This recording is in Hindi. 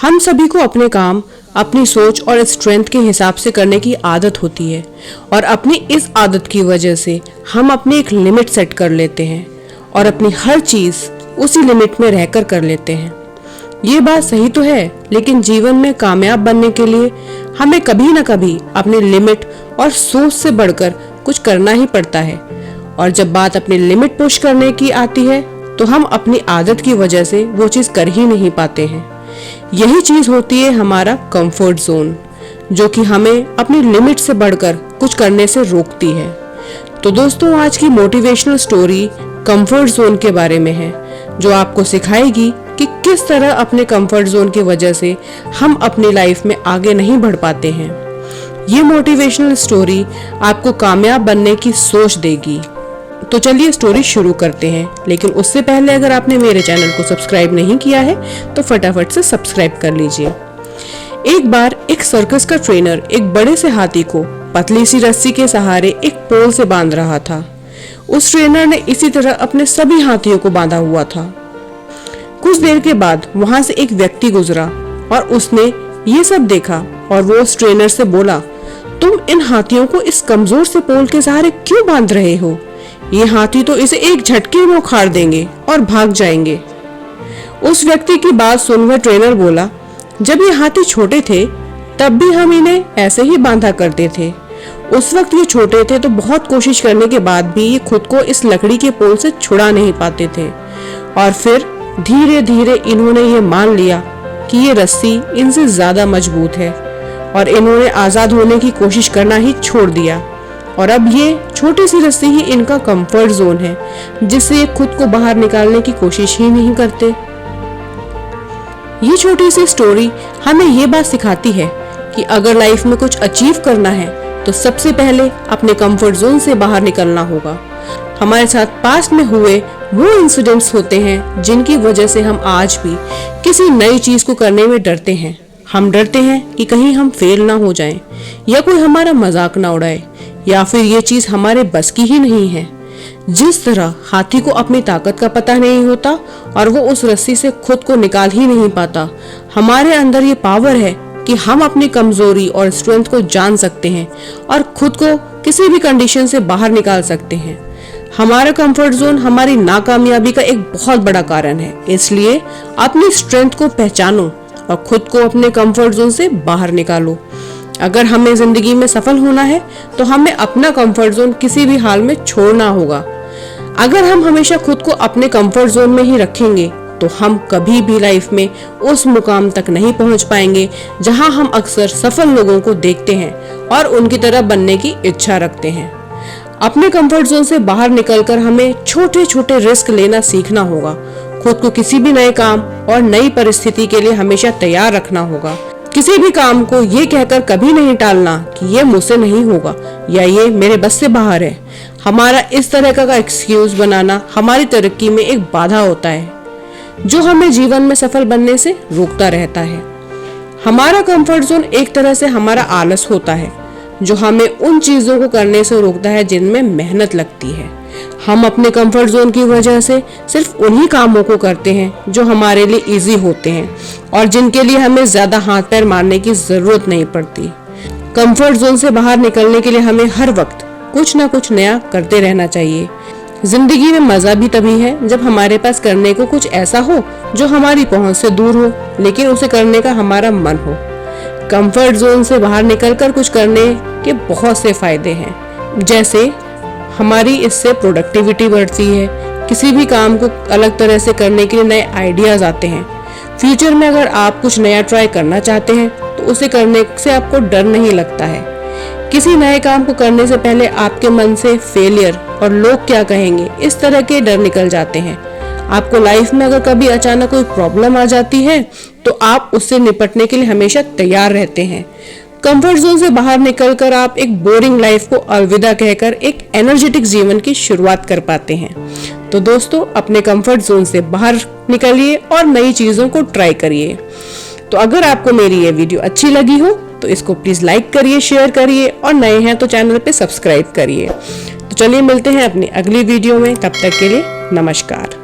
हम सभी को अपने काम अपनी सोच और स्ट्रेंथ के हिसाब से करने की आदत होती है और अपनी इस आदत की वजह से हम अपनी एक लिमिट सेट कर लेते हैं और अपनी हर चीज़ उसी लिमिट में रहकर कर लेते हैं। ये बात सही तो है, लेकिन जीवन में कामयाब बनने के लिए हमें कभी न कभी अपनी लिमिट और सोच से बढ़कर कुछ करना ही पड़ता है। और जब बात अपनी लिमिट पुश करने की आती है तो हम अपनी आदत की वजह से वो चीज़ कर ही नहीं पाते हैं। यही चीज़ होती है हमारा कंफर्ट जोन, जो कि हमें अपनी लिमिट से बढ़कर कुछ करने से रोकती है। तो दोस्तों, आज की मोटिवेशनल स्टोरी कंफर्ट जोन के बारे में है, जो आपको सिखाएगी कि किस तरह अपने कंफर्ट जोन की वजह से हम अपनी लाइफ में आगे नहीं बढ़ पाते हैं। ये मोटिवेशनल स्टोरी आपको कामयाब बनने की सोच देगी। तो चलिए स्टोरी शुरू करते हैं, लेकिन उससे पहले अगर आपने मेरे चैनल को सब्सक्राइब नहीं किया है तो फटाफट से सब्सक्राइब कर लीजिए। एक बार एक सर्कस का ट्रेनर एक बड़े से हाथी को पतली सी रस्सी के सहारे एक पोल से बांध रहा था। उस ट्रेनर ने इसी तरह अपने सभी हाथियों को बांधा हुआ था। कुछ देर के बाद वहां से एक व्यक्ति गुजरा और उसने ये सब देखा और वो उस ट्रेनर से बोला, तुम इन हाथियों को इस कमजोर से पोल के सहारे क्यों बांध रहे हो? ये हाथी तो इसे एक झटके में उखाड़ देंगे और भाग जाएंगे। उस व्यक्ति की बात सुनकर ट्रेनर बोला, जब ये हाथी छोटे थे तब भी हम इन्हें ऐसे ही बांधा करते थे। उस वक्त ये छोटे थे तो बहुत कोशिश करने के बाद भी ये खुद को इस लकड़ी के पोल से छुड़ा नहीं पाते थे, और फिर धीरे धीरे इन्होंने ये मान लिया कि ये रस्सी इनसे ज्यादा मजबूत है और इन्होंने आजाद होने की कोशिश करना ही छोड़ दिया। और अब ये छोटी सी रस्सी ही इनका कंफर्ट जोन है, जिससे ये खुद को बाहर निकालने की कोशिश ही नहीं करते। ये छोटी सी स्टोरी हमें ये बात सिखाती है कि अगर लाइफ में कुछ अचीव करना है तो सबसे पहले अपने कंफर्ट जोन से बाहर निकलना होगा। हमारे साथ पास्ट में हुए वो इंसिडेंट्स होते हैं जिनकी वजह से हम आज भी किसी नई चीज को करने में डरते हैं। हम डरते हैं कि कहीं हम फेल ना हो जाएं, या कोई हमारा मजाक ना उड़ाए, या फिर ये चीज हमारे बस की ही नहीं है। जिस तरह हाथी को अपनी ताकत का पता नहीं होता और वो उस रस्सी से खुद को निकाल ही नहीं पाता, हमारे अंदर ये पावर है कि हम अपनी कमजोरी और स्ट्रेंथ को जान सकते हैं और खुद को किसी भी कंडीशन से बाहर निकाल सकते हैं। हमारा कंफर्ट जोन हमारी नाकामयाबी का एक बहुत बड़ा कारण है, इसलिए अपनी स्ट्रेंथ को पहचानो और खुद को अपने कंफर्ट जोन से बाहर निकालो। अगर हमें जिंदगी में सफल होना है तो हमें अपना कंफर्ट जोन किसी भी हाल में छोड़ना होगा। अगर हम हमेशा खुद को अपने कंफर्ट जोन में ही रखेंगे तो हम कभी भी लाइफ में उस मुकाम तक नहीं पहुंच पाएंगे जहां हम अक्सर सफल लोगों को देखते हैं और उनकी तरह बनने की इच्छा रखते हैं। अपने कंफर्ट जोन से बाहर निकलकर हमें छोटे छोटे रिस्क लेना सीखना होगा। खुद को किसी भी नए काम और नई परिस्थिति के लिए हमेशा तैयार रखना होगा। किसी भी काम को ये कहकर कभी नहीं टालना कि ये मुझसे नहीं होगा या ये मेरे बस से बाहर है। हमारा इस तरह का एक्सक्यूज बनाना हमारी तरक्की में एक बाधा होता है, जो हमें जीवन में सफल बनने से रोकता रहता है। हमारा कंफर्ट जोन एक तरह से हमारा आलस होता है, जो हमें उन चीजों को करने से रोकता है जिनमें मेहनत लगती है। हम अपने कंफर्ट जोन की वजह से सिर्फ उन्हीं कामों को करते हैं जो हमारे लिए इजी होते हैं और जिनके लिए हमें ज्यादा हाथ पैर मारने की जरूरत नहीं पड़ती। कंफर्ट जोन से बाहर निकलने के लिए हमें हर वक्त कुछ ना कुछ नया करते रहना चाहिए। जिंदगी में मजा भी तभी है जब हमारे पास करने को कुछ ऐसा हो जो हमारी पहुंच से दूर हो, लेकिन उसे करने का हमारा मन हो। कंफर्ट जोन से बाहर निकलकर कुछ करने के बहुत से फायदे हैं, जैसे हमारी इससे प्रोडक्टिविटी बढ़ती है, किसी भी काम को अलग तरह से करने के लिए नए आइडियाज आते हैं। फ्यूचर में अगर आप कुछ नया ट्राई करना चाहते हैं तो उसे करने से आपको डर नहीं लगता है। किसी नए काम को करने से पहले आपके मन से फेलियर और लोग क्या कहेंगे इस तरह के डर निकल जाते हैं। आपको लाइफ में अगर कभी अचानक कोई प्रॉब्लम आ जाती है तो आप उससे निपटने के लिए हमेशा तैयार रहते हैं। कंफर्ट जोन से बाहर निकलकर आप एक बोरिंग लाइफ को अलविदा कहकर एक एनर्जेटिक जीवन की शुरुआत कर पाते हैं। तो दोस्तों, अपने कंफर्ट जोन से बाहर निकलिए और नई चीजों को ट्राई करिए। तो अगर आपको मेरी ये वीडियो अच्छी लगी हो तो इसको प्लीज लाइक करिए, शेयर करिए और नए हैं तो चैनल पे सब्सक्राइब करिए। तो चलिए मिलते हैं अपनी अगली वीडियो में, तब तक के लिए नमस्कार।